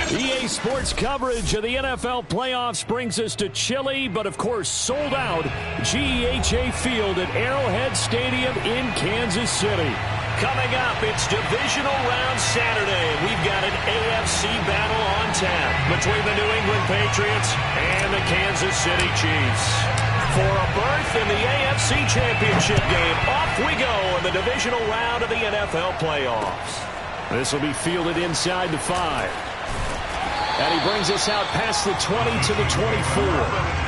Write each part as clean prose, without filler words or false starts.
EA Sports coverage of the NFL playoffs brings us to chilly, but of course sold out GEHA Field at Arrowhead Stadium in Kansas City. Coming up, it's Divisional Round Saturday. We've got an AFC battle on tap between the New England Patriots and the Kansas City Chiefs. For a berth in the AFC Championship game, off we go in the Divisional Round of the NFL playoffs. This will be fielded inside the 5. And he brings us out past the 20 to the 24.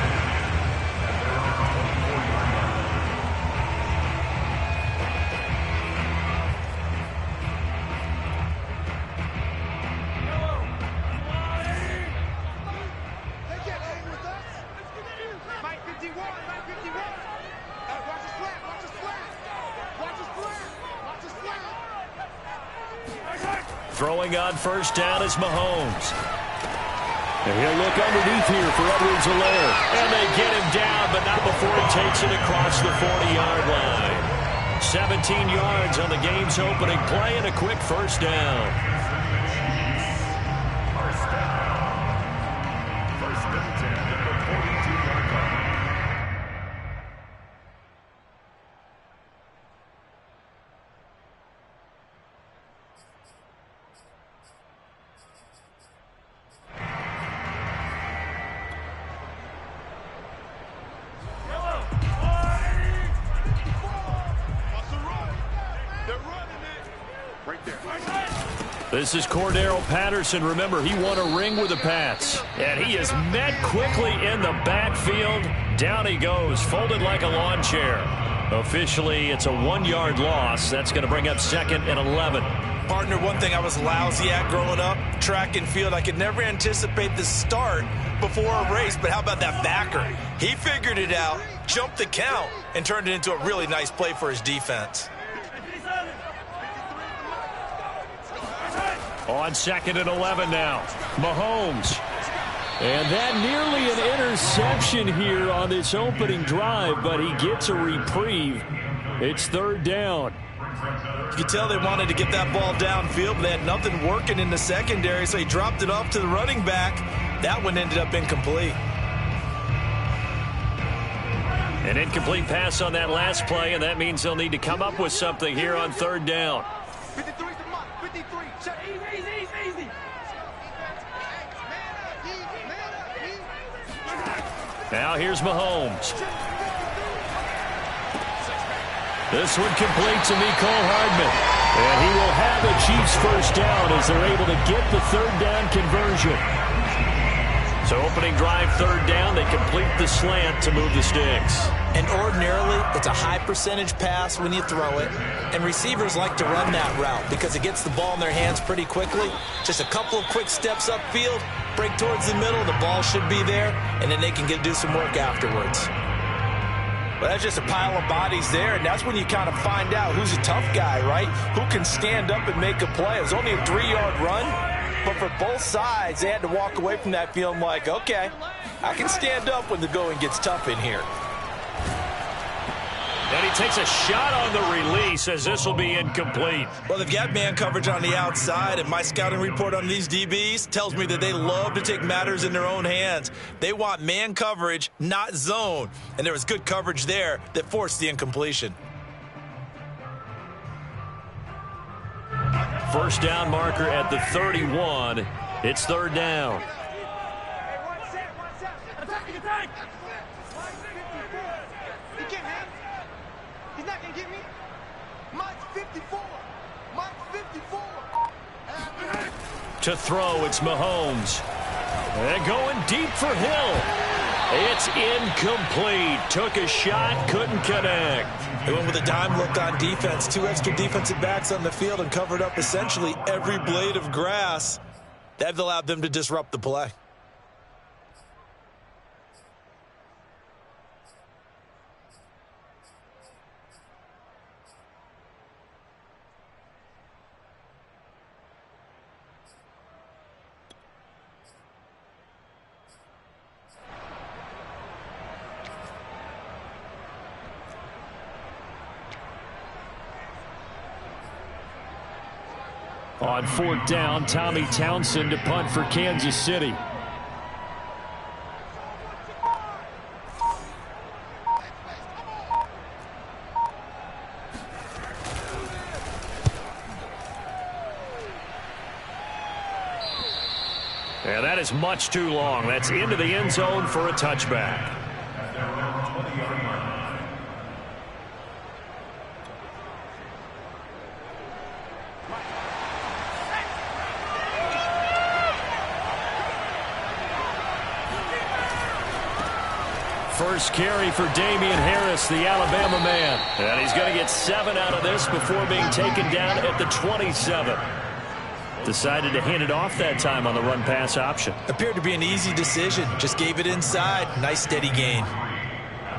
Throwing on first down is Mahomes. And he'll look underneath here for Edwards-Helaire. And they get him down, but not before he takes it across the 40-yard line. 17 yards on the game's opening play and a quick first down. First and 10 at the 42-yard line. This is Cordero Patterson. Remember, he won a ring with the Pats. And he is met quickly in the backfield. Down he goes, folded like a lawn chair. Officially, it's a 1-yard loss. That's going to bring up 2nd and 11. Partner, one thing I was lousy at growing up, track and field. I could never anticipate the start before a race, but how about that backer? He figured it out, jumped the count, and turned it into a really nice play for his defense. On 2nd and 11 now, Mahomes. And that nearly an interception here on this opening drive, but he gets a reprieve. It's 3rd down. You could tell they wanted to get that ball downfield, but they had nothing working in the secondary, so he dropped it off to the running back. That one ended up incomplete. An incomplete pass on that last play, and that means they'll need to come up with something here on 3rd down. 53's the mark. 53. Easy. Now here's Mahomes. This one complete to Mecole Hardman. And he will have the Chiefs first down as they're able to get the 3rd down conversion. So opening drive, 3rd down, they complete the slant to move the sticks. And ordinarily, it's a high percentage pass when you throw it. And receivers like to run that route because it gets the ball in their hands pretty quickly. Just a couple of quick steps upfield, break towards the middle, the ball should be there, and then they can do some work afterwards. Well, that's just a pile of bodies there, and that's when you kind of find out who's a tough guy, right? Who can stand up and make a play. It was only a 3-yard run, but for both sides, they had to walk away from that feeling like, okay, I can stand up when the going gets tough in here. And he takes a shot on the release as this will be incomplete. Well, they've got man coverage on the outside, and my scouting report on these DBs tells me that they love to take matters in their own hands. They want man coverage, not zone. And there was good coverage there that forced the incompletion. First down marker at the 31. It's 3rd down. He's not going to get me. Mine's 54. To throw, it's Mahomes. And going deep for Hill. It's incomplete. Took a shot, couldn't connect. They went with a dime look on defense. 2 extra defensive backs on the field and covered up essentially every blade of grass. That allowed them to disrupt the play. On 4th down, Tommy Townsend to punt for Kansas City. And that is much too long. That's into the end zone for a touchback. First carry for Damian Harris, the Alabama man. And he's going to get 7 out of this before being taken down at the 27. Decided to hand it off that time on the run-pass option. Appeared to be an easy decision. Just gave it inside. Nice steady gain.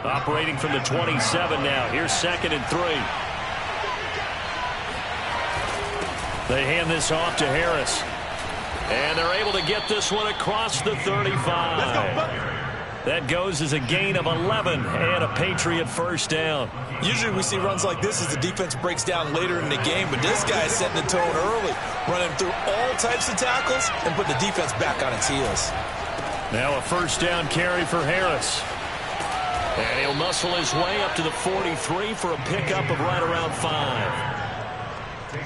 Operating from the 27 now. Here's 2nd and 3. They hand this off to Harris. And they're able to get this one across the 35. Let's go, Buck. That goes as a gain of 11 and a Patriot first down. Usually we see runs like this as the defense breaks down later in the game, but this guy is setting the tone early, running through all types of tackles and putting the defense back on its heels. Now a first down carry for Harris. And he'll muscle his way up to the 43 for a pickup of right around 5.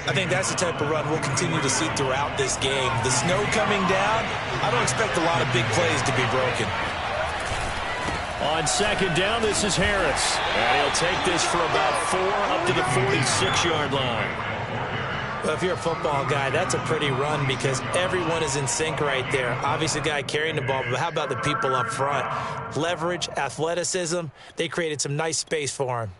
I think that's the type of run we'll continue to see throughout this game. The snow coming down, I don't expect a lot of big plays to be broken. On 2nd down, this is Harris. And he'll take this for about 4 up to the 46-yard line. Well, if you're a football guy, that's a pretty run because everyone is in sync right there. Obviously, the guy carrying the ball, but how about the people up front? Leverage, athleticism, they created some nice space for him.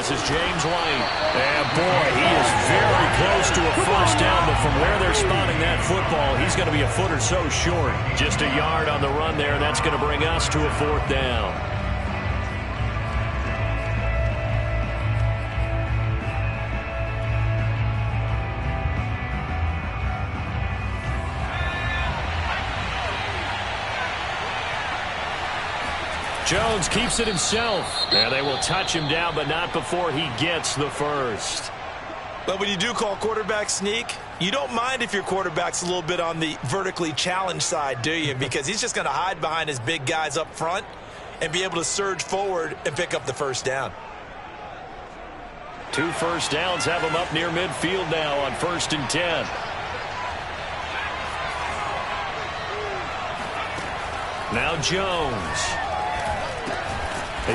This is James White. And boy, he is very close to a first down, but from where they're spotting that football, he's going to be a foot or so short. Just a yard on the run there, and that's going to bring us to a 4th down. Jones keeps it himself. And they will touch him down, but not before he gets the first. But when you do call quarterback sneak, you don't mind if your quarterback's a little bit on the vertically challenged side, do you? Because he's just going to hide behind his big guys up front and be able to surge forward and pick up the first down. 2 first downs have him up near midfield now on 1st and 10. Now Jones.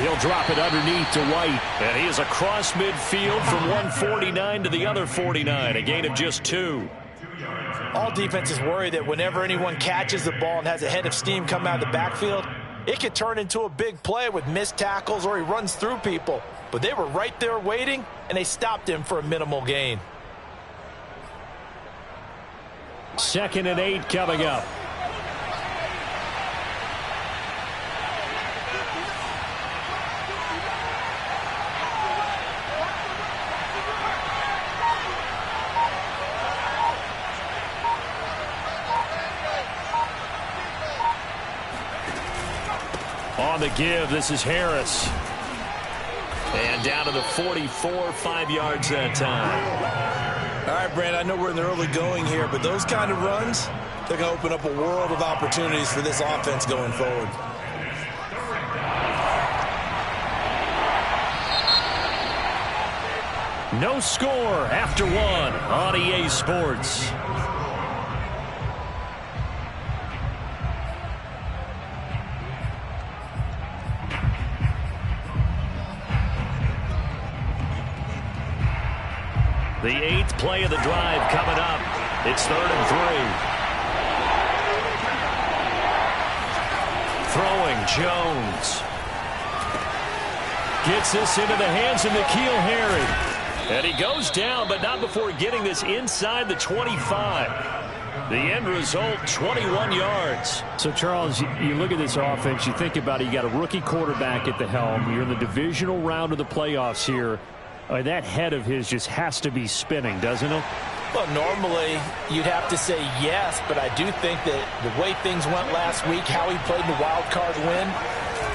He'll drop it underneath to White. And he is across midfield from 149 to the other 49. A gain of just 2. All defenses worry that whenever anyone catches the ball and has a head of steam come out of the backfield, it could turn into a big play with missed tackles or he runs through people. But they were right there waiting, and they stopped him for a minimal gain. 2nd and 8 coming up. On the give, this is Harris. And down to the 44, 5 yards that time. All right, Brand, I know we're in the early going here, but those kind of runs, they're going to open up a world of opportunities for this offense going forward. No score after 1 on EA Sports. The 8th play of the drive coming up. It's 3rd and 3. Throwing, Jones. Gets this into the hands of N'Keal Harry. And he goes down, but not before getting this inside the 25. The end result, 21 yards. So, Charles, you look at this offense, you think about it, you got a rookie quarterback at the helm. You're in the divisional round of the playoffs here. That head of his just has to be spinning, doesn't it? Well, normally you'd have to say yes, but I do think that the way things went last week, how he played the wild card win,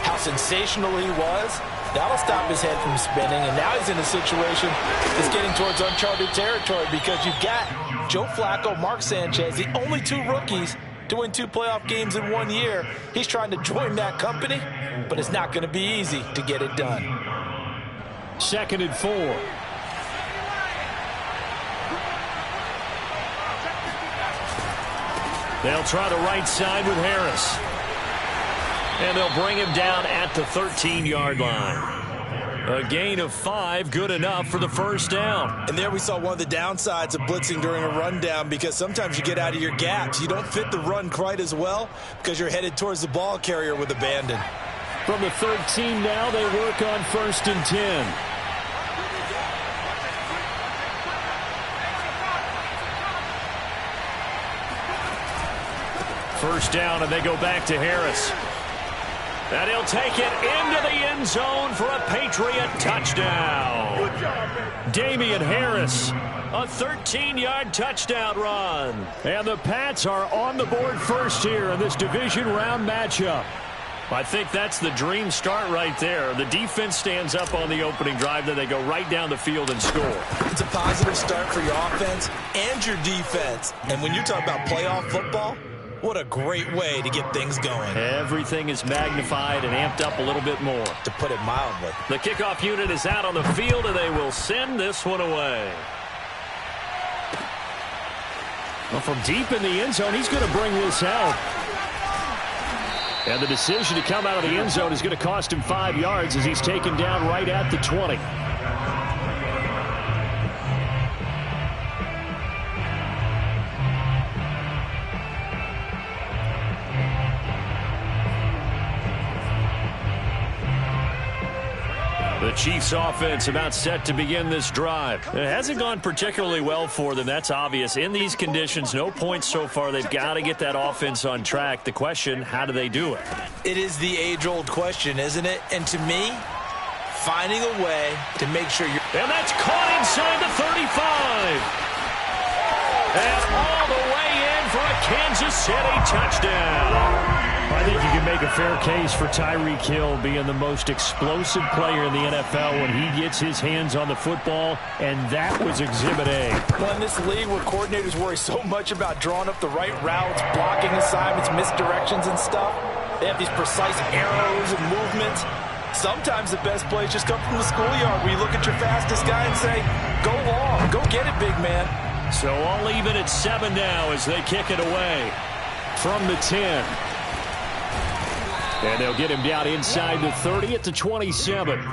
how sensational he was, that'll stop his head from spinning. And now he's in a situation that's getting towards uncharted territory because you've got Joe Flacco, Mark Sanchez, the only two rookies to win 2 playoff games in 1 year. He's trying to join that company, but it's not going to be easy to get it done. 2nd and 4. They'll try the right side with Harris. And they'll bring him down at the 13-yard line. A gain of 5, good enough for the first down. And there we saw one of the downsides of blitzing during a rundown, because sometimes you get out of your gaps. You don't fit the run quite as well because you're headed towards the ball carrier with abandon. From the 13 now, they work on 1st and 10. First down, and they go back to Harris. And he'll take it into the end zone for a Patriot touchdown. Damian Harris, a 13-yard touchdown run. And the Pats are on the board first here in this division round matchup. I think that's the dream start right there. The defense stands up on the opening drive, then they go right down the field and score. It's a positive start for your offense and your defense. And when you talk about playoff football, what a great way to get things going. Everything is magnified and amped up a little bit more, to put it mildly. The kickoff unit is out on the field, and they will send this one away. Well, from deep in the end zone, he's going to bring this out. And the decision to come out of the end zone is going to cost him 5 yards as he's taken down right at the 20. The Chiefs offense about set to begin this drive. It hasn't gone particularly well for them. That's obvious. In these conditions, no points so far. They've got to get that offense on track. The question, how do they do it? It is the age-old question, isn't it? And to me, finding a way to make sure you're... And that's caught inside the 35. And all the way in for a Kansas City touchdown. I think you can make a fair case for Tyreek Hill being the most explosive player in the NFL when he gets his hands on the football, and that was Exhibit A. Well, in this league where coordinators worry so much about drawing up the right routes, blocking assignments, misdirections and stuff, they have these precise arrows and movements. Sometimes the best plays just come from the schoolyard where you look at your fastest guy and say, go long, go get it, big man. So all even at 7 now as they kick it away from the 10. And they'll get him down inside the 30 at the 27. At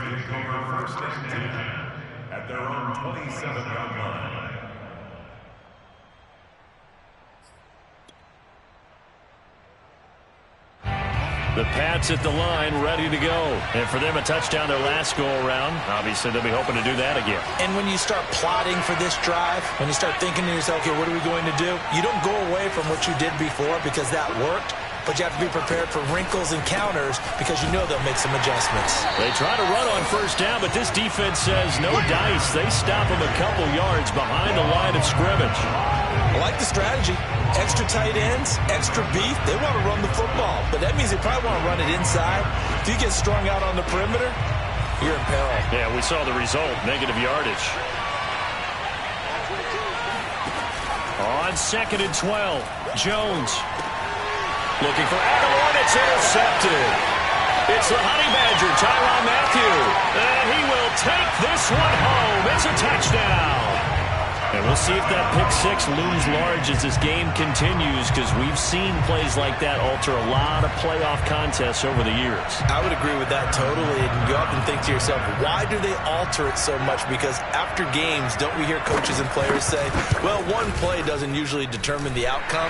their own 27-yard line. The Pats at the line, ready to go. And for them, a touchdown their last go-around. Obviously, they'll be hoping to do that again. And when you start plotting for this drive, when you start thinking to yourself, okay, what are we going to do? You don't go away from what you did before because that worked. But you have to be prepared for wrinkles and counters because you know they'll make some adjustments. They try to run on first down, but this defense says no dice. They stop him a couple yards behind the line of scrimmage. I like the strategy. Extra tight ends, extra beef. They want to run the football, but that means they probably want to run it inside. If you get strung out on the perimeter, you're in peril. Yeah, we saw the result, negative yardage. On 2nd and 12, Jones. Looking for Aguilar, and it's intercepted. It's the Honey Badger, Tyrann Mathieu. And he will take this one home. It's a touchdown. And we'll see if that pick six looms large as this game continues, because we've seen plays like that alter a lot of playoff contests over the years. I would agree with that totally. And you often think to yourself, why do they alter it so much? Because after games, don't we hear coaches and players say, well, one play doesn't usually determine the outcome.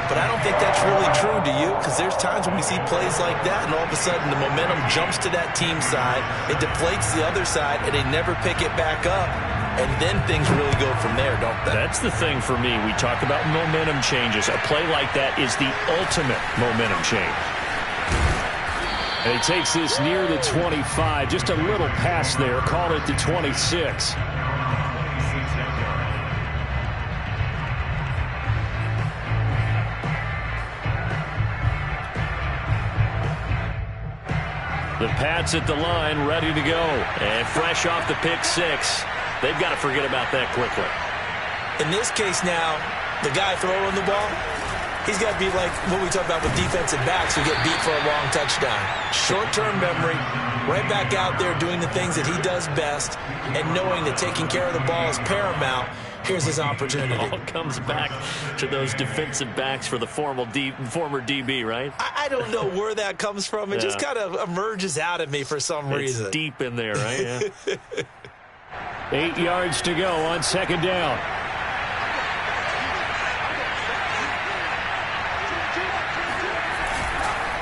But I don't think that's really true, do you? Because there's times when we see plays like that, and all of a sudden the momentum jumps to that team side, it deflates the other side, and they never pick it back up. And then things really go from there, don't they? That's the thing for me. We talk about momentum changes. A play like that is the ultimate momentum change. And he takes this near the 25. Just a little pass there. Call it the 26. The Pats at the line, ready to go. And fresh off the pick six. They've got to forget about that quickly. In this case now, the guy throwing the ball, he's got to be like what we talk about with defensive backs who get beat for a long touchdown. Short-term memory, right back out there doing the things that he does best, and knowing that taking care of the ball is paramount. Here's his opportunity. It all comes back to those defensive backs for the former DB, right? I don't know where that comes from. It just kind of emerges out of me for some reason. It's deep in there, right? Yeah. 8 yards to go on second down.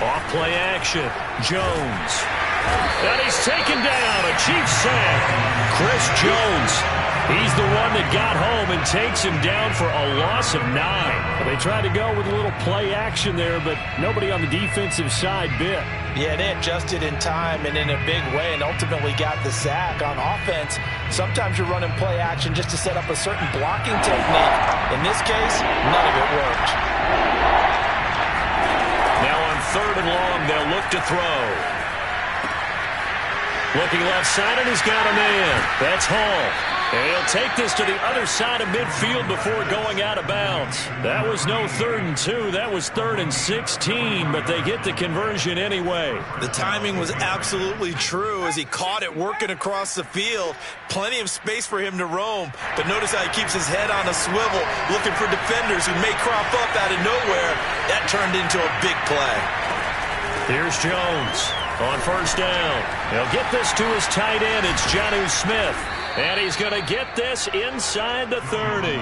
Off play action. Jones. And he's taken down. A Chiefs sack. Chris Jones. He's the one that got home and takes him down for a loss of 9. They tried to go with a little play action there, but nobody on the defensive side bit. Yeah, they adjusted in time and in a big way and ultimately got the sack. On offense, sometimes you're running play action just to set up a certain blocking technique. In this case, none of it worked. Now on 3rd and long, they'll look to throw. Looking left side, and he's got a man. That's Hall. And he'll take this to the other side of midfield before going out of bounds. That was no 3rd and 2. That was 3rd and 16, but they get the conversion anyway. The timing was absolutely true as he caught it working across the field. Plenty of space for him to roam, but notice how he keeps his head on a swivel, looking for defenders who may crop up out of nowhere. That turned into a big play. Here's Jones on 1st down. He'll get this to his tight end. It's Jonnu Smith. And he's going to get this inside the 30.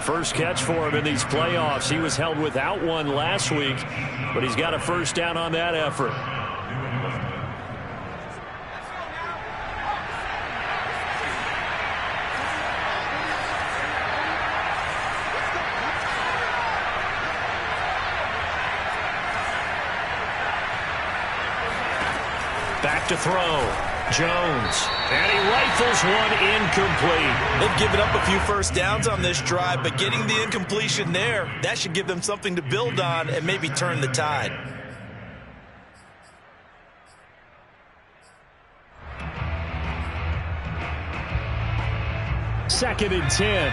First catch for him in these playoffs. He was held without one last week, but he's got a 1st down on that effort. Back to throw. Jones, and he rifles one incomplete. They've given up a few 1st downs on this drive, but getting the incompletion there, that should give them something to build on and maybe turn the tide. Second and 10.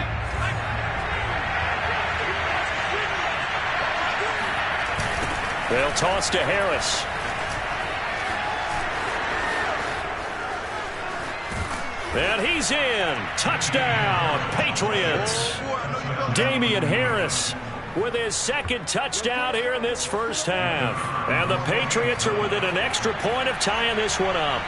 They'll toss to Harris. And he's in. Touchdown, Patriots. Damian Harris with his 2nd touchdown here in this first half. And the Patriots are within an extra point of tying this one up.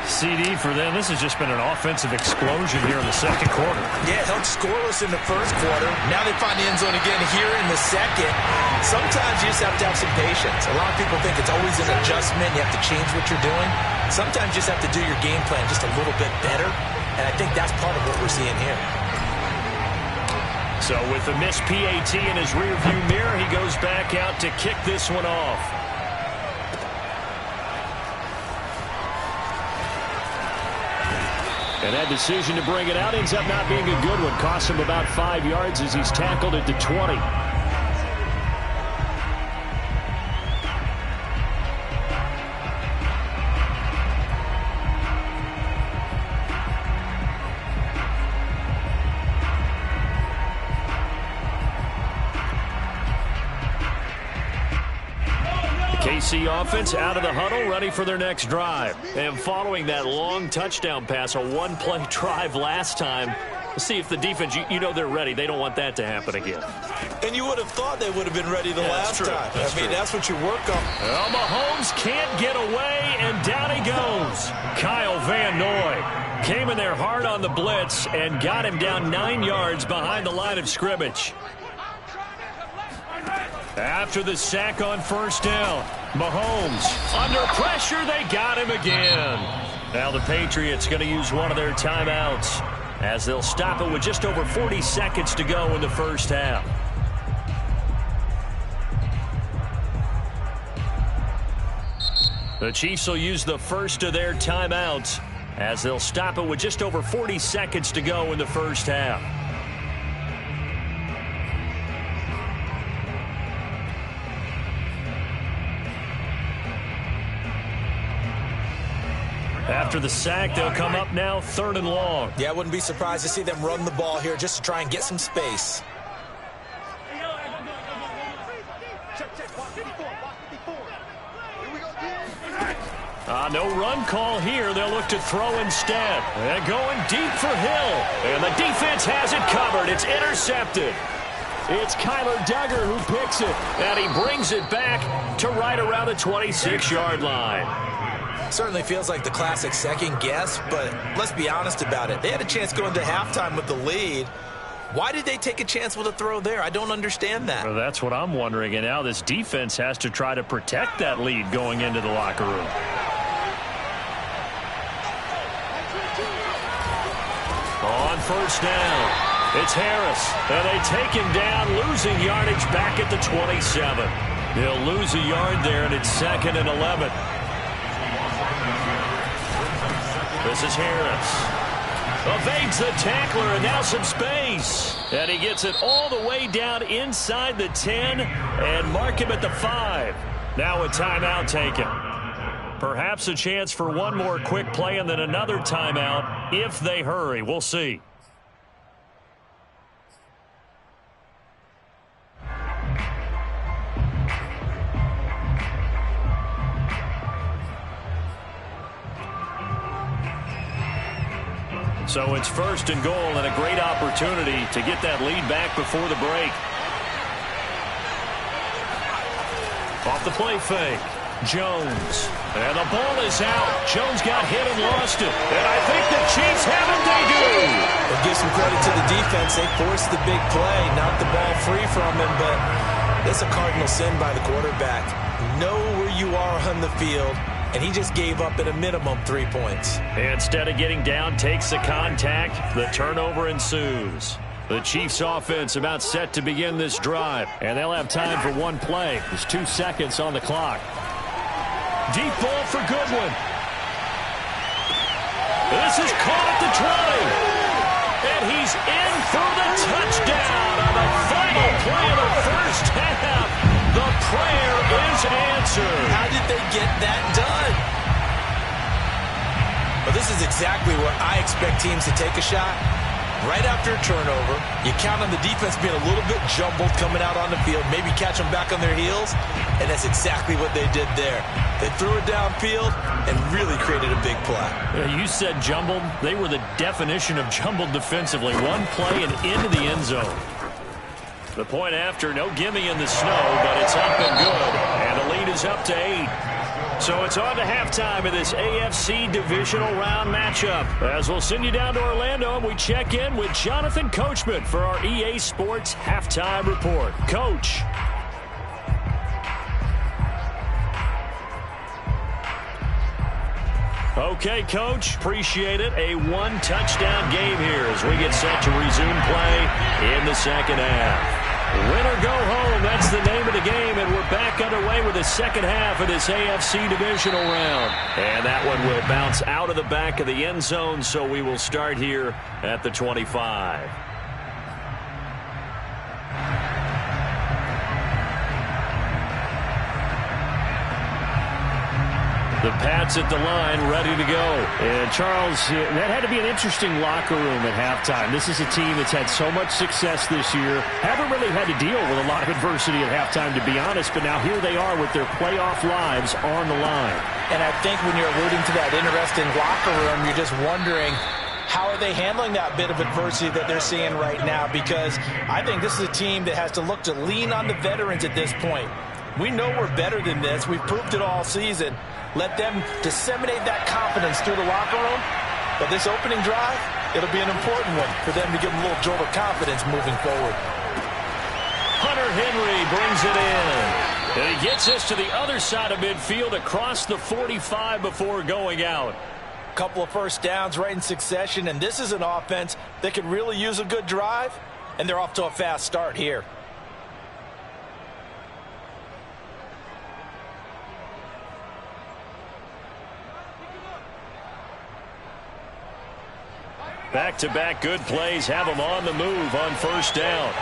CD for them. This has just been an offensive explosion here in the 2nd quarter. Yeah, held scoreless in the 1st quarter. Now they find the end zone again here in the 2nd. Sometimes you just have to have some patience. A lot of people think it's always an adjustment. You have to change what you're doing. Sometimes you just have to do your game plan just a little bit better. And I think that's part of what we're seeing here. So with the missed PAT in his rearview mirror, he goes back out to kick this one off. And that decision to bring it out ends up not being a good one. Costs him about 5 yards as he's tackled at the 20. KC offense out of the huddle, ready for their next drive. And following that long touchdown pass, a one-play drive last time, let's see if the defense, you know they're ready. They don't want that to happen again. And you would have thought they would have been ready the last time. That's what you work on. Well, Mahomes can't get away, and down he goes. Kyle Van Noy came in there hard on the blitz and got him down 9 yards behind the line of scrimmage. After the sack on 1st down, Mahomes under pressure. They got him again. Now the Patriots going to use one of their timeouts as they'll stop it with just over 40 seconds to go in the first half. The Chiefs will use the first of their timeouts as they'll stop it with just over 40 seconds to go in the first half. After the sack, they'll come up now 3rd and long. Yeah, I wouldn't be surprised to see them run the ball here just to try and get some space. No run call here. They'll look to throw instead. They're going deep for Hill. And the defense has it covered. It's intercepted. It's Kyler Duggar who picks it. And he brings it back to right around the 26-yard line. Certainly feels like the classic second guess, but let's be honest about it. They had a chance going to halftime with the lead. Why did they take a chance with a throw there? I don't understand that. Well, that's what I'm wondering. And now this defense has to try to protect that lead going into the locker room. On first down, it's Harris. And they take him down, losing yardage back at the 27. They'll lose a yard there, and it's 2nd and 11. This is Harris. Evades the tackler, and now some space. And he gets it all the way down inside the 10 and mark him at the 5. Now a timeout taken. Perhaps a chance for one more quick play and then another timeout if they hurry. We'll see. So it's 1st and goal and a great opportunity to get that lead back before the break. Off the play fake. Jones. And the ball is out. Jones got hit and lost it. And I think the Chiefs have it. They do. We'll give some credit to the defense. They forced the big play, knocked the ball free from him, but it's a cardinal sin by the quarterback. Know where you are on the field, and he just gave up at a minimum 3 points. Instead of getting down, takes the contact. The turnover ensues. The Chiefs offense about set to begin this drive, and they'll have time for one play. There's 2 seconds on the clock. Deep ball for Goodwin. This is caught at the 20. And he's in for the touchdown on the final play of the first half. The prayer is answered. How did they get that done? Well, this is exactly where I expect teams to take a shot. Right after a turnover, you count on the defense being a little bit jumbled coming out on the field, maybe catch them back on their heels, and that's exactly what they did there. They threw it downfield and really created a big play. You said jumbled. They were the definition of jumbled defensively. One play and into the end zone. The point after, no gimme in the snow, but it's up and good, and the lead is up to 8. So it's on to halftime of this AFC divisional round matchup. As we'll send you down to Orlando, and we check in with Jonathan Coachman for our EA Sports Halftime Report. Coach. Okay, Coach. Appreciate it. A one-touchdown game here as we get set to resume play in the second half. Win or go home, that's the name of the game, and we're back underway with the second half of this AFC divisional round. And that one will bounce out of the back of the end zone, so we will start here at the 25. The Pats at the line, ready to go. And, Charles, that had to be an interesting locker room at halftime. This is a team that's had so much success this year. Haven't really had to deal with a lot of adversity at halftime, to be honest. But now here they are with their playoff lives on the line. And I think when you're alluding to that interesting locker room, you're just wondering, how are they handling that bit of adversity that they're seeing right now? Because I think this is a team that has to look to lean on the veterans at this point. We know we're better than this. We've proved it all season. Let them disseminate that confidence through the locker room. But this opening drive, it'll be an important one for them to give them a little jolt of confidence moving forward. Hunter Henry brings it in. And he gets us to the other side of midfield across the 45 before going out. Couple of first downs right in succession, and this is an offense that could really use a good drive, and they're off to a fast start here. Back-to-back good plays have him on the move on first down.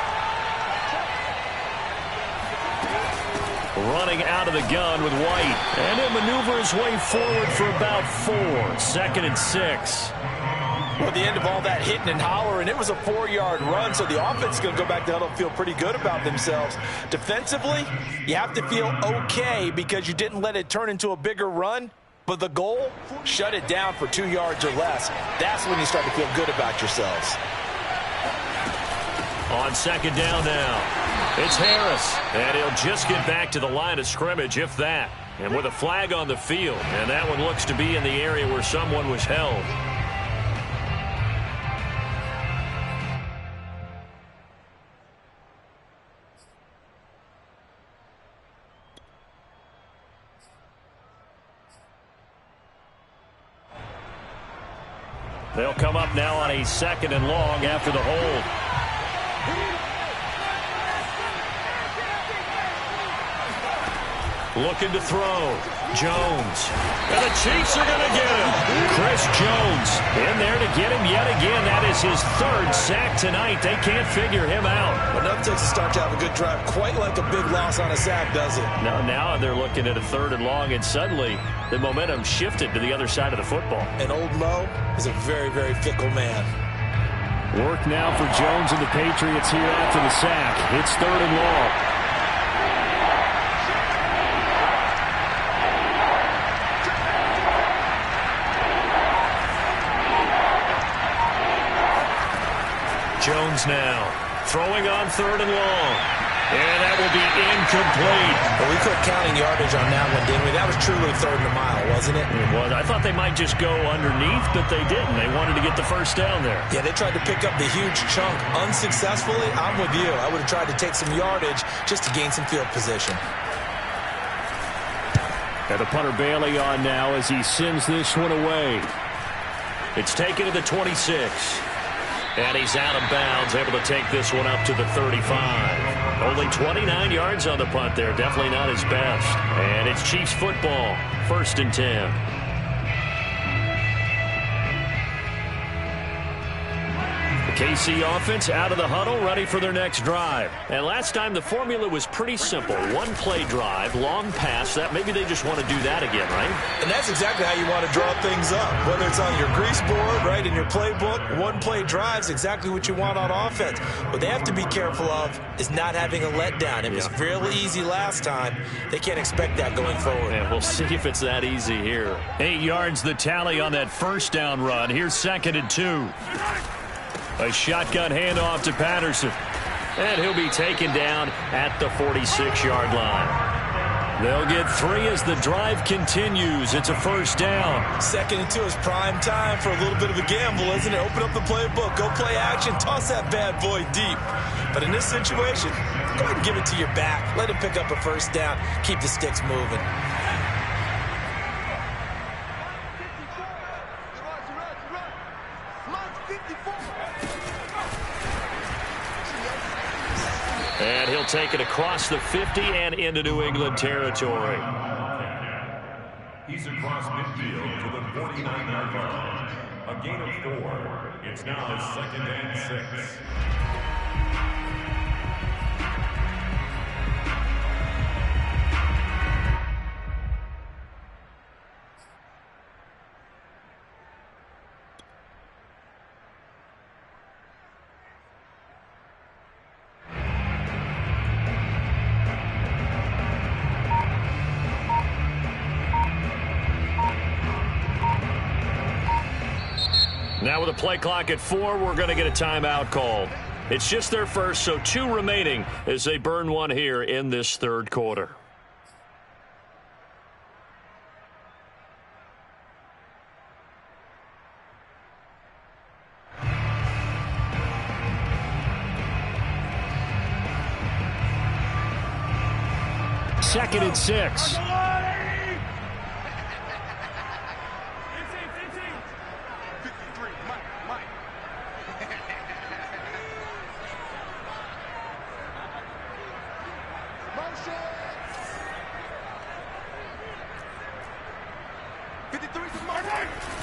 Running out of the gun with White. And he'll maneuver his way forward for about 4. 2nd and 6. Well, at the end of all that hitting and hollering, it was a 4-yard run, so the offense is going to go back down and feel pretty good about themselves. Defensively, you have to feel okay because you didn't let it turn into a bigger run, but the goal, shut it down for 2 yards or less. That's when you start to feel good about yourselves. On 2nd down now, it's Harris, and he'll just get back to the line of scrimmage, if that. And with a flag on the field, and that one looks to be in the area where someone was held. They'll come up now on a 2nd and long after the hold. Looking to throw. Jones. And the Chiefs are going to get him. Chris Jones in there to get him yet again. That is his 3rd sack tonight. They can't figure him out. Enough takes to start to have a good drive. Quite like a big loss on a sack, does it? Now they're looking at a 3rd and long, and suddenly the momentum shifted to the other side of the football. And old Mo is a very, very fickle man. Work now for Jones and the Patriots here after the sack. It's 3rd and long. Jones now throwing on 3rd and long. And that will be incomplete. Well, we quit counting yardage on that one, didn't we? That was truly 3rd and a mile, wasn't it? It was. I thought they might just go underneath, but they didn't. They wanted to get the first down there. Yeah, they tried to pick up the huge chunk unsuccessfully. I'm with you. I would have tried to take some yardage just to gain some field position. And the punter Bailey on now as he sends this one away. It's taken to the 26. And he's out of bounds, able to take this one up to the 35. Only 29 yards on the punt there. Definitely not his best. And it's Chiefs football. 1st and 10. The KC offense out of the huddle, ready for their next drive. And last time the formula was pretty simple. 1-play drive, long pass. That maybe they just want to do that again, right? And that's exactly how you want to draw things up. Whether it's on your grease board, right, in your playbook, 1-play drive's exactly what you want on offense. What they have to be careful of is not having a letdown. It was really easy last time. They can't expect that going forward. And we'll see if it's that easy here. 8 yards the tally on that first down run. Here's 2nd and 2. A shotgun handoff to Patterson. And he'll be taken down at the 46-yard line. They'll get 3 as the drive continues. It's a first down. 2nd and 2 is prime time for a little bit of a gamble, isn't it? Open up the playbook, go play action, toss that bad boy deep. But in this situation, go ahead and give it to your back. Let him pick up a first down. Keep the sticks moving. And he'll take it across the 50 and into New England territory. He's across midfield to the 49-yard line. A gain of 4. It's now 2nd and 6. Now with a play clock at 4, we're going to get a timeout called. It's just their first, so 2 remaining as they burn one here in this 3rd quarter. Second and 6.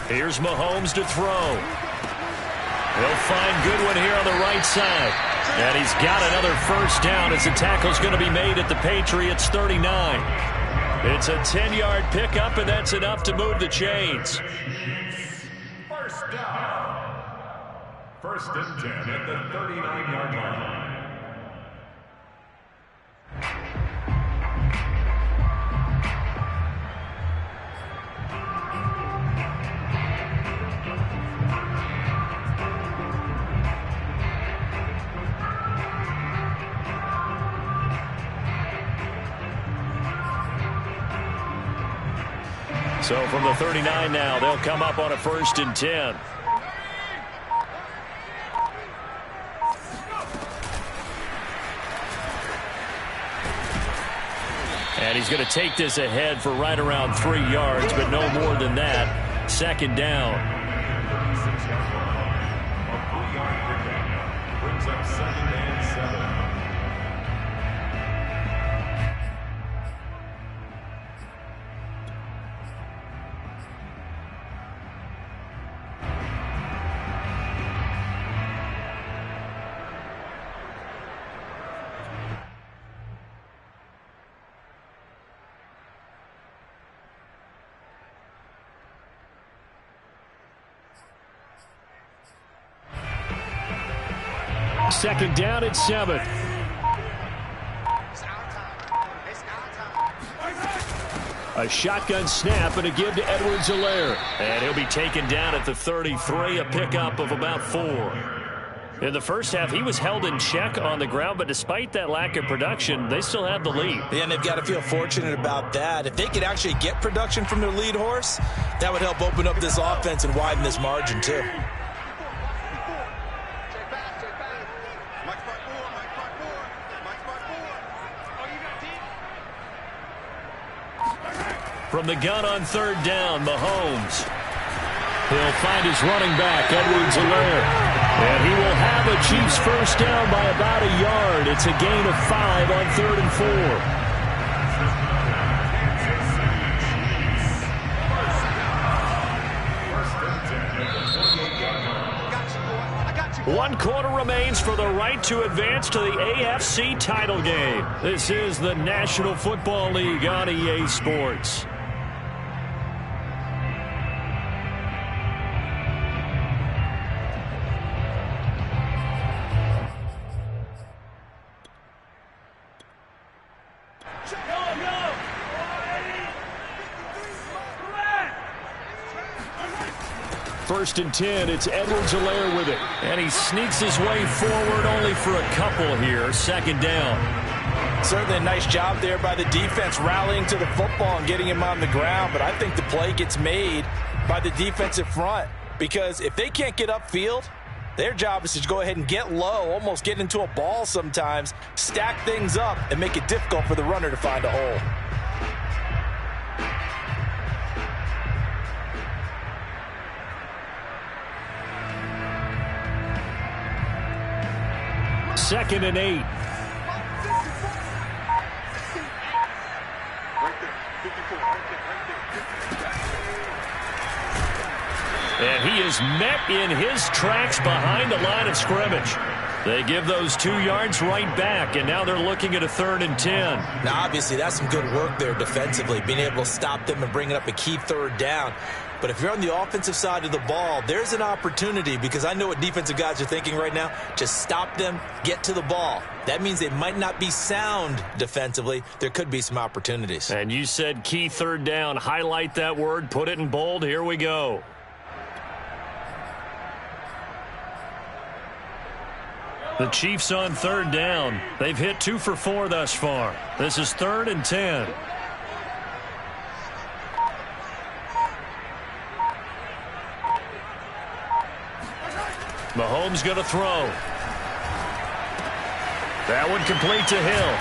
Here's Mahomes to throw. He'll find Goodwin here on the right side. And he's got another first down as the tackle's going to be made at the Patriots 39. It's a 10-yard pickup, and that's enough to move the chains. First down. First and 10 at the 39-yard line. So from the 39 now, they'll come up on a first and 10. And he's going to take this ahead for right around 3 yards, but no more than that. Second down. A 3-yard pickup brings up second and 7. Second down at 7. A shotgun snap and a give to Edwards-Helaire. And he'll be taken down at the 33, a pickup of about 4. In the first half, he was held in check on the ground, but despite that lack of production, they still have the lead. Yeah, and they've got to feel fortunate about that. If they could actually get production from their lead horse, that would help open up this offense and widen this margin, too. From the gun on third down, Mahomes. He'll find his running back, Edwards-Helaire. And he will have a Chiefs first down by about a yard. It's a gain of 5 on 3rd and 4. 1 quarter remains for the right to advance to the AFC title game. This is the National Football League on EA Sports. First and 10, it's Edwards-Helaire with it. And he sneaks his way forward only for a couple here. Second down. Certainly a nice job there by the defense rallying to the football and getting him on the ground. But I think the play gets made by the defensive front. Because if they can't get upfield, their job is to go ahead and get low, almost get into a ball sometimes, stack things up, and make it difficult for the runner to find a hole. Second and 8. And he is met in his tracks behind the line of scrimmage. They give those 2 yards right back, and now they're looking at a 3rd and 10. Now, obviously, that's some good work there defensively, being able to stop them and bringing up a key 3rd down. But if you're on the offensive side of the ball, there's an opportunity, because I know what defensive guys are thinking right now. Just stop them, get to the ball. That means they might not be sound defensively. There could be some opportunities. And you said key 3rd down. Highlight that word. Put it in bold. Here we go. The Chiefs on 3rd down. They've hit 2 for 4 thus far. This is 3rd and 10. Mahomes going to throw. That one complete to Hill.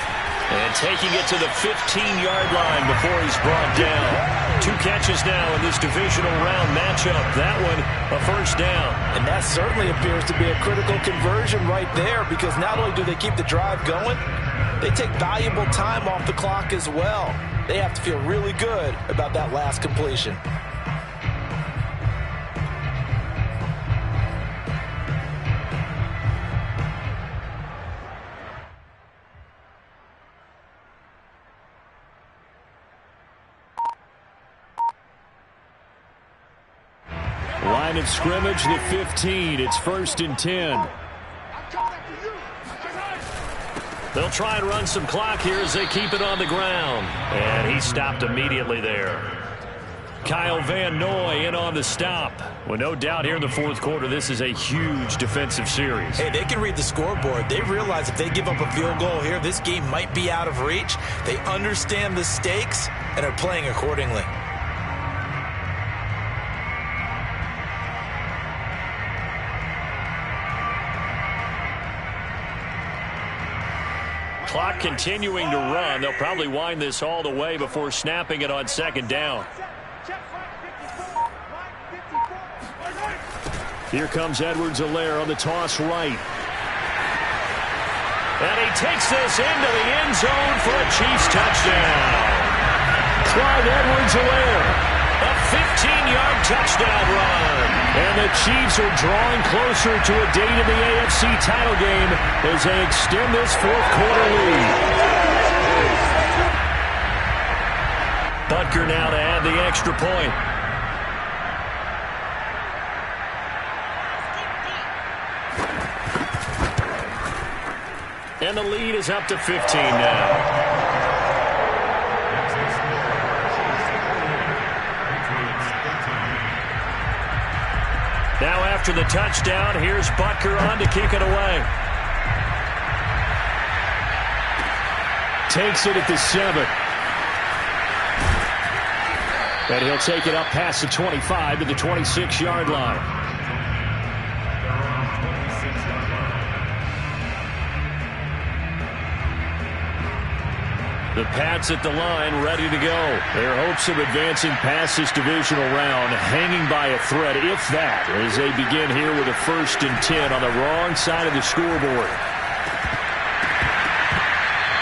And taking it to the 15-yard line before he's brought down. 2 catches now in this divisional round matchup. That one, a first down. And that certainly appears to be a critical conversion right there, because not only do they keep the drive going, they take valuable time off the clock as well. They have to feel really good about that last completion. Line of scrimmage, the 15. It's 1st and 10. They'll try and run some clock here as they keep it on the ground. And he stopped immediately there. Kyle Van Noy in on the stop. Well, no doubt here in the fourth quarter, this is a huge defensive series. Hey, they can read the scoreboard. They realize if they give up a field goal here, this game might be out of reach. They understand the stakes and are playing accordingly. Clock continuing to run. They'll probably wind this all the way before snapping it on 2nd down. Here comes Edwards-Helaire on the toss right. And he takes this into the end zone for a Chiefs touchdown. Clyde Edwards-Helaire, a 15-yard touchdown run. And the Chiefs are drawing closer to a date in the AFC title game as they extend this fourth quarter lead. Butker now to add the extra point. And the lead is up to 15 now. Now after the touchdown, here's Butker on to kick it away. Takes it at the 7. And he'll take it up past the 25 to the 26-yard line. The Pats at the line, ready to go. Their hopes of advancing past this divisional round hanging by a thread, if that, as they begin here with a 1st and 10 on the wrong side of the scoreboard.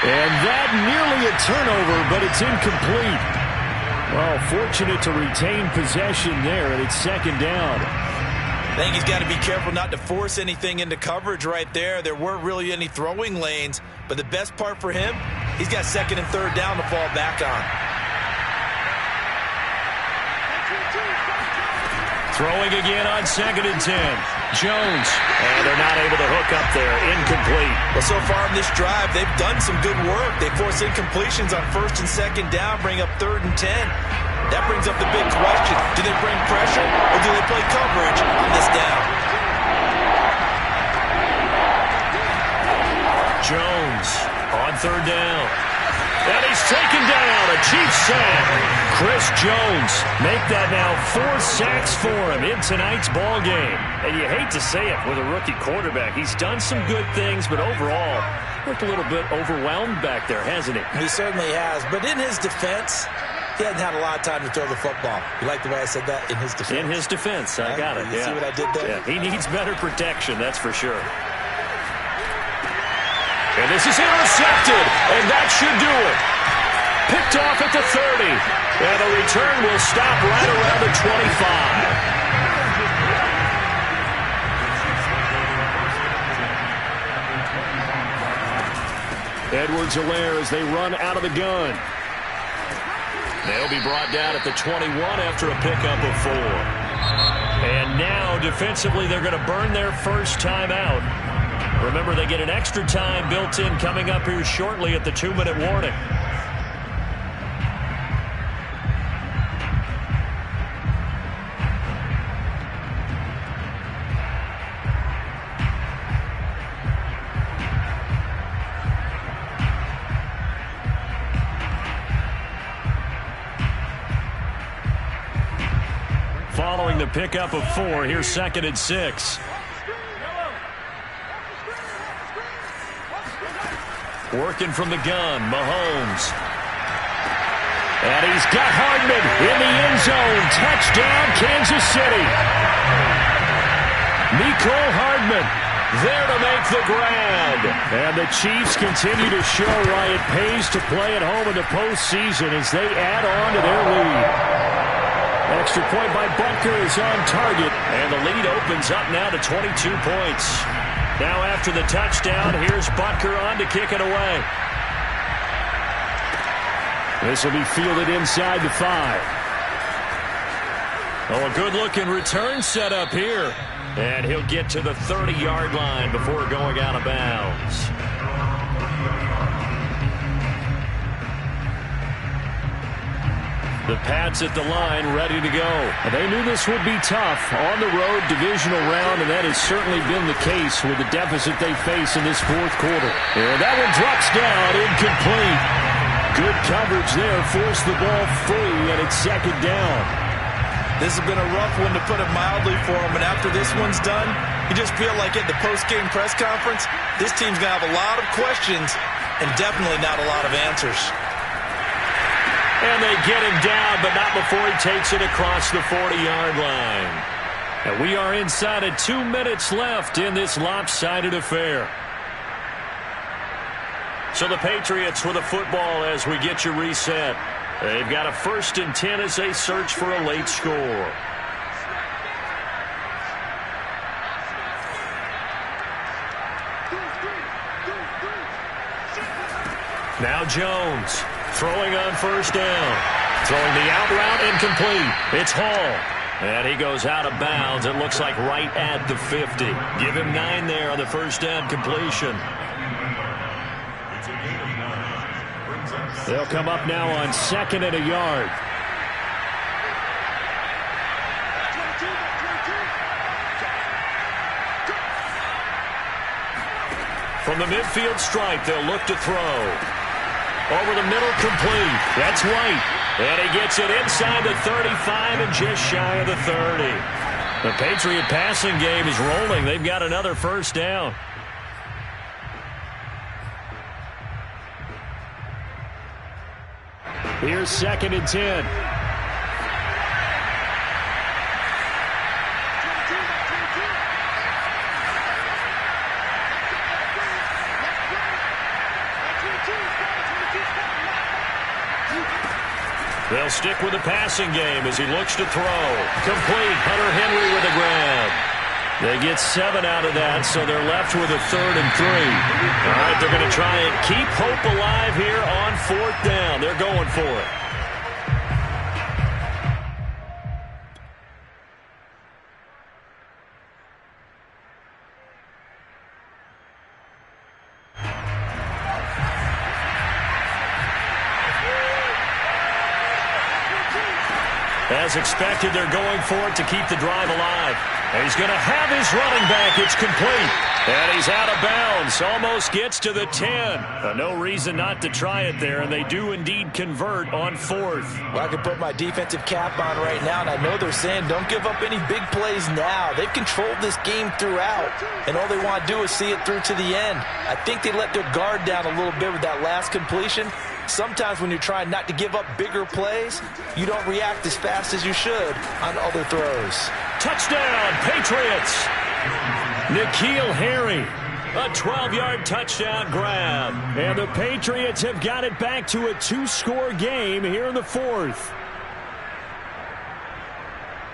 And that nearly a turnover, but it's incomplete. Well, fortunate to retain possession there, and it's 2nd down. I think he's got to be careful not to force anything into coverage right there. There weren't really any throwing lanes, but the best part for him, he's got 2nd and 3rd down to fall back on. Throwing again on 2nd and 10. Jones. And they're not able to hook up there. Incomplete. Well, so far in this drive, they've done some good work. They force incompletions on 1st and 2nd down, bring up 3rd and 10. That brings up the big question. Do they bring pressure or do they play coverage on this down? Jones on 3rd down. And he's taken down. A Chiefs sack. Chris Jones make that now 4 sacks for him in tonight's ball game. And you hate to say it with a rookie quarterback. He's done some good things, but overall, looked a little bit overwhelmed back there, hasn't he? He certainly has. But in his defense, he hasn't had a lot of time to throw the football. You like the way I said that? In his defense. In his defense. I got it. You see what I did there? Yeah, he needs better protection, that's for sure. And this is intercepted, and that should do it. Picked off at the 30. And the return will stop right around the 25. Edwards-Helaire as they run out of the gun. They'll be brought down at the 21 after a pickup of 4. And now, defensively, they're going to burn their first timeout. Remember, they get an extra time built in coming up here shortly at the 2-minute warning. Following the pickup of 4, here's 2nd and 6. Working from the gun, Mahomes. And he's got Hardman in the end zone. Touchdown, Kansas City. Mecole Hardman there to make the grab. And the Chiefs continue to show why it pays to play at home in the postseason as they add on to their lead. Extra point by Butker is on target. And the lead opens up now to 22 points. Now after the touchdown, here's Butker on to kick it away. This will be fielded inside the 5. Oh, a good-looking return set up here. And he'll get to the 30-yard line before going out of bounds. The Pats at the line, ready to go. They knew this would be tough. On the road, divisional round, and that has certainly been the case with the deficit they face in this fourth quarter. And that one drops down, incomplete. Good coverage there, forced the ball free, and it's second down. This has been a rough one, to put it mildly, for him. And after this one's done, you just feel like at the post-game press conference, this team's going to have a lot of questions and definitely not a lot of answers. And they get him down, but not before he takes it across the 40-yard line. And we are inside of 2 minutes left in this lopsided affair. So the Patriots with a football as we get you reset. They've got a 1st and 10 as they search for a late score. Now Jones throwing on 1st down. Throwing the out route, incomplete. It's Hall. And he goes out of bounds. It looks like right at the 50. Give him 9 there on the 1st down completion. They'll come up now on 2nd and a yard. From the midfield stripe, they'll look to throw. Over the middle, complete. That's White. And he gets it inside the 35 and just shy of the 30. The Patriot passing game is rolling. They've got another 1st down. Here's 2nd and 10. They'll stick with the passing game as he looks to throw. Complete. Hunter Henry with a grab. They get 7 out of that, so they're left with a 3rd and 3. All right, they're going to try and keep hope alive here on 4th down. They're going for it. As expected, they're going for it to keep the drive alive. And he's going to have his running back. It's complete. And he's out of bounds. Almost gets to the 10. No reason not to try it there, and they do indeed convert on 4th. Well, I can put my defensive cap on right now, and I know they're saying don't give up any big plays now. They've controlled this game throughout, and all they want to do is see it through to the end. I think they let their guard down a little bit with that last completion. Sometimes when you're trying not to give up bigger plays, you don't react as fast as you should on other throws. Touchdown, Patriots! N'Keal Harry, a 12-yard touchdown grab. And the Patriots have got it back to a 2-score game here in the 4th.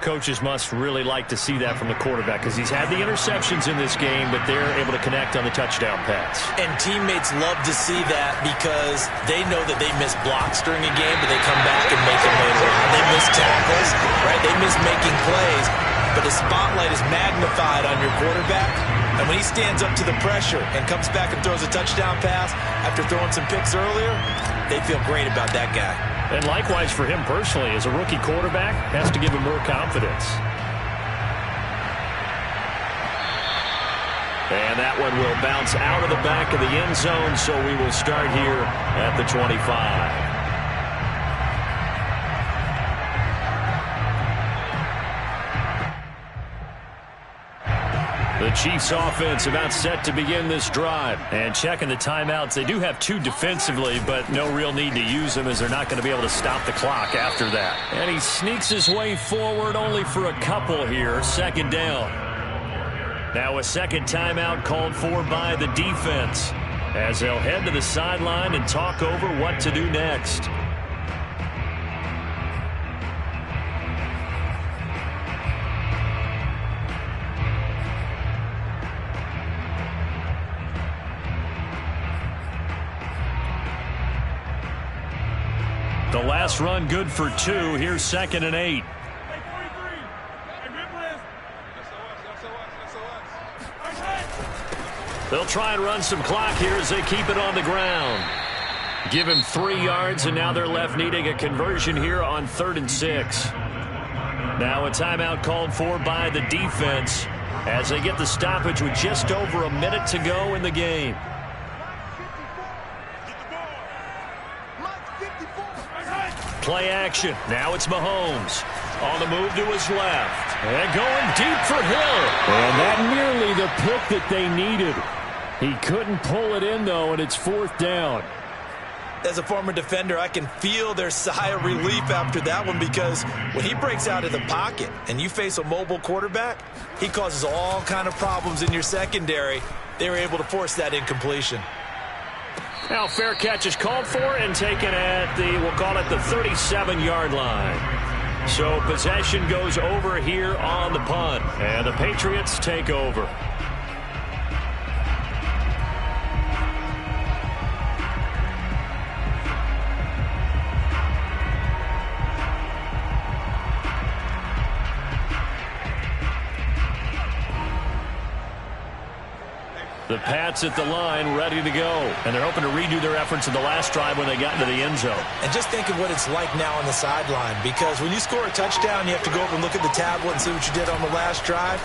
Coaches must really like to see that from the quarterback because he's had the interceptions in this game, but they're able to connect on the touchdown pass. And teammates love to see that because they know that they miss blocks during a game, but they come back and make them later on. They miss tackles, right? They miss making plays, but the spotlight is magnified on your quarterback. And when he stands up to the pressure and comes back and throws a touchdown pass after throwing some picks earlier, they feel great about that guy. And likewise for him personally, as a rookie quarterback, has to give him more confidence. And that one will bounce out of the back of the end zone, so we will start here at the 25. The Chiefs offense about set to begin this drive. And checking the timeouts, they do have 2 defensively, but no real need to use them as they're not going to be able to stop the clock after that. And he sneaks his way forward only for a couple here. 2nd down. Now a 2nd timeout called for by the defense as they'll head to the sideline and talk over what to do next. The last run good for 2. Here's 2nd and 8. They'll try and run some clock here as they keep it on the ground. Give him 3 yards, and now they're left needing a conversion here on 3rd and 6. Now a timeout called for by the defense as they get the stoppage with just over a minute to go in the game. Play action. Now it's Mahomes. On the move to his left. And going deep for Hill. And that nearly the pick that they needed. He couldn't pull it in, though, and it's 4th down. As a former defender, I can feel their sigh of relief after that one, because when he breaks out of the pocket and you face a mobile quarterback, he causes all kind of problems in your secondary. They were able to force that incompletion. Now fair catch is called for and taken at the, we'll call it the 37-yard line. So possession goes over here on the punt, and the Patriots take over. The Pats at the line, ready to go. And they're hoping to redo their efforts in the last drive when they got into the end zone. And just think of what it's like now on the sideline, because when you score a touchdown, you have to go over and look at the tablet and see what you did on the last drive.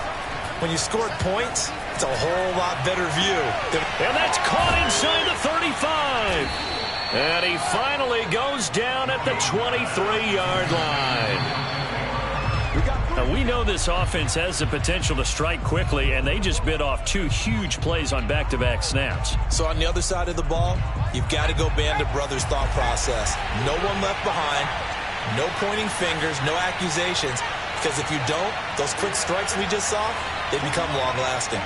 When you scored points, it's a whole lot better view. And that's caught inside the 35. And he finally goes down at the 23-yard line. Now, we know this offense has the potential to strike quickly, and they just bit off 2 huge plays on back-to-back snaps. So on the other side of the ball, you've got to go Band of Brothers thought process. No one left behind, no pointing fingers, no accusations, because if you don't, those quick strikes we just saw, they become long-lasting.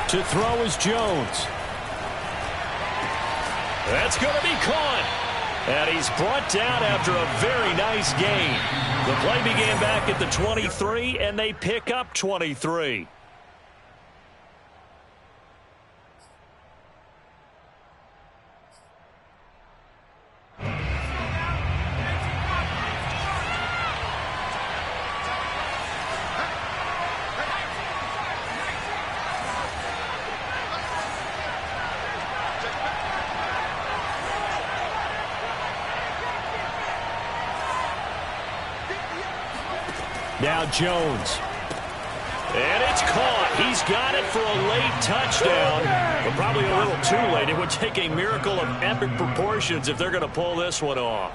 To throw is Jones. That's going to be caught. And he's brought down after a very nice gain. The play began back at the 23, and they pick up 23. Now Jones. And it's caught. He's got it for a late touchdown, but probably a little too late. It would take a miracle of epic proportions if they're going to pull this one off.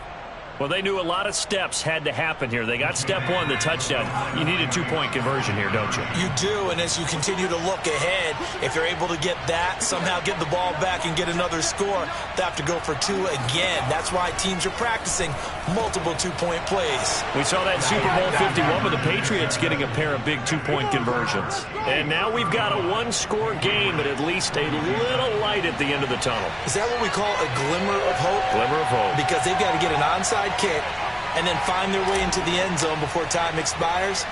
Well, they knew a lot of steps had to happen here. They got step 1, the touchdown. You need a 2-point conversion here, don't you? You do, and as you continue to look ahead, if they're able to get that, somehow get the ball back and get another score, they have to go for 2 again. That's why teams are practicing multiple 2-point plays. We saw that Super Bowl 51 with the Patriots getting a pair of big 2-point conversions. And now we've got a 1-score game, but at least a little light at the end of the tunnel. Is that what we call a glimmer of hope? Glimmer of hope. Because they've got to get an onside kick and then find their way into the end zone before time expires.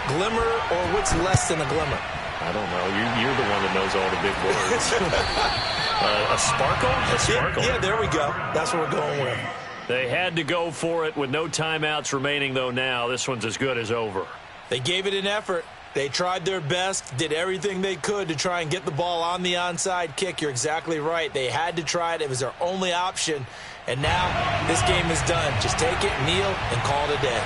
Glimmer, or what's less than a glimmer? I don't know. You're the one that knows all the big words. A sparkle? A sparkle. Yeah, there we go. That's what we're going with. They had to go for it with no timeouts remaining, though. Now this one's as good as over. They gave it an effort. They tried their best, did everything they could to try and get the ball on the onside kick. You're exactly right. They had to try it. It was their only option. And now this game is done. Just take it, kneel, and call it a day.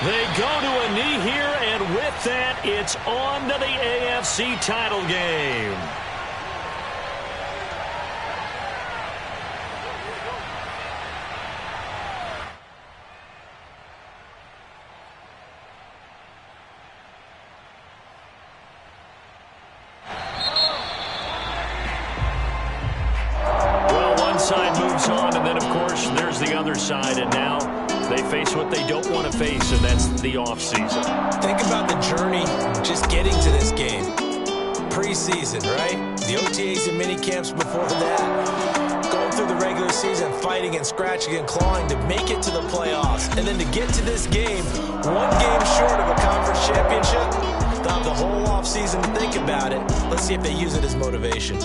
They go to a knee here, and with that, it's on to the AFC title game. Side moves on, and then, of course, there's the other side, and now they face what they don't want to face, and that's the offseason. Think about the journey just getting to this game. Preseason, right? The OTAs and mini camps before that. Going through the regular season, fighting and scratching and clawing to make it to the playoffs. And then to get to this game, 1 game short of a conference championship. They'll have the whole offseason to think about it. Let's see if they use it as motivation.